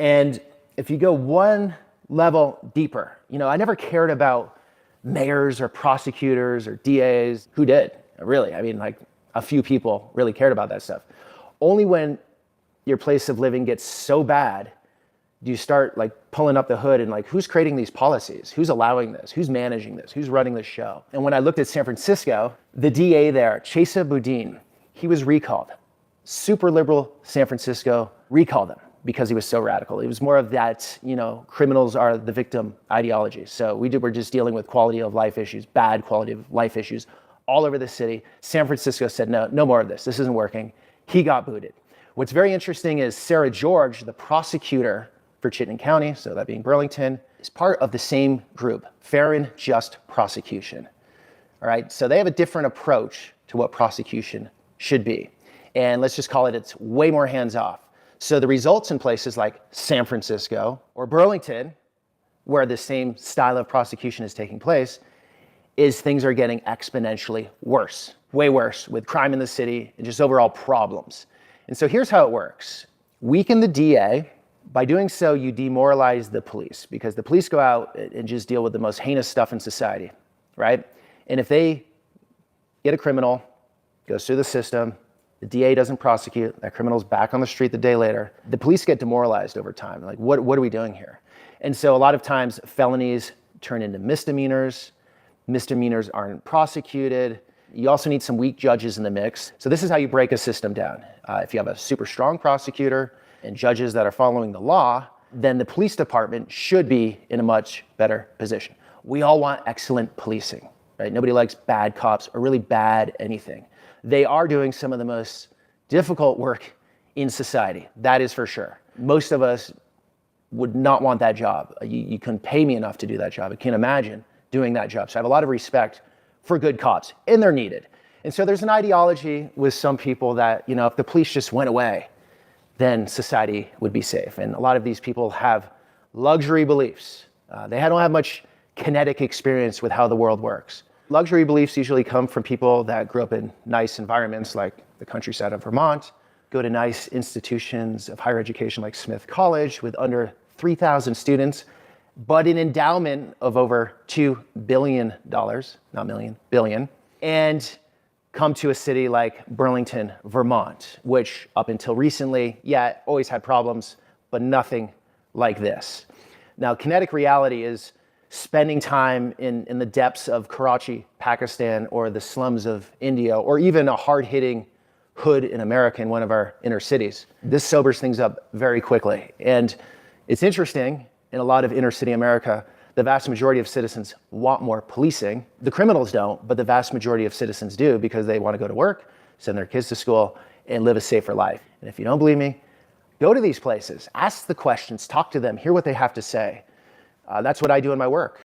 And if you go one level deeper, I never cared about mayors or prosecutors or DAs. Who did? Really? I mean, like a few people really cared about that stuff. Only when your place of living gets so bad do you start like pulling up the hood and like, who's creating these policies? Who's allowing this? Who's managing this? Who's running the show? And when I looked at San Francisco, the DA there, Chesa Boudin, he was recalled. Super liberal San Francisco recalled him because he was so radical. It was more of that, criminals are the victim ideology. So we're just dealing with quality of life issues, bad quality of life issues all over the city. San Francisco said, no more of this. This isn't working. He got booted. What's very interesting is Sarah George, the prosecutor for Chittenden County, so that being Burlington, is part of the same group, fair and just prosecution. All right, so they have a different approach to what prosecution should be. And let's just call it's way more hands-off. So the results in places like San Francisco or Burlington, where the same style of prosecution is taking place, is things are getting exponentially worse, way worse, with crime in the city and just overall problems. And so here's how it works. Weaken the DA. By doing so, you demoralize the police because the police go out and just deal with the most heinous stuff in society, right? And if they get a criminal, goes through the system, the DA doesn't prosecute, that criminal's back on the street the day later, the police get demoralized over time. Like, what are we doing here? And so a lot of times felonies turn into misdemeanors. Misdemeanors aren't prosecuted. You also need some weak judges in the mix. So this is how you break a system down. If you have a super strong prosecutor and judges that are following the law, then the police department should be in a much better position. We all want excellent policing, right? Nobody likes bad cops or really bad anything. They are doing some of the most difficult work in society, that is for sure. Most of us would not want that job. You couldn't pay me enough to do that job. I can't imagine doing that job. So I have a lot of respect for good cops, and they're needed. And so there's an ideology with some people that, if the police just went away, then society would be safe. And a lot of these people have luxury beliefs. They don't have much kinetic experience with how the world works. Luxury beliefs usually come from people that grew up in nice environments like the countryside of Vermont, go to nice institutions of higher education like Smith College with under 3,000 students, but an endowment of over $2 billion, not million, billion, and come to a city like Burlington, Vermont, which up until recently, always had problems, but nothing like this. Now, kinetic reality is spending time in the depths of Karachi, Pakistan, or the slums of India, or even a hard-hitting hood in America in one of our inner cities. This sobers things up very quickly. And it's interesting, in a lot of inner city America, the vast majority of citizens want more policing. The criminals don't, but the vast majority of citizens do because they want to go to work, send their kids to school, and live a safer life. And if you don't believe me, go to these places, ask the questions, talk to them, hear what they have to say. That's what I do in my work.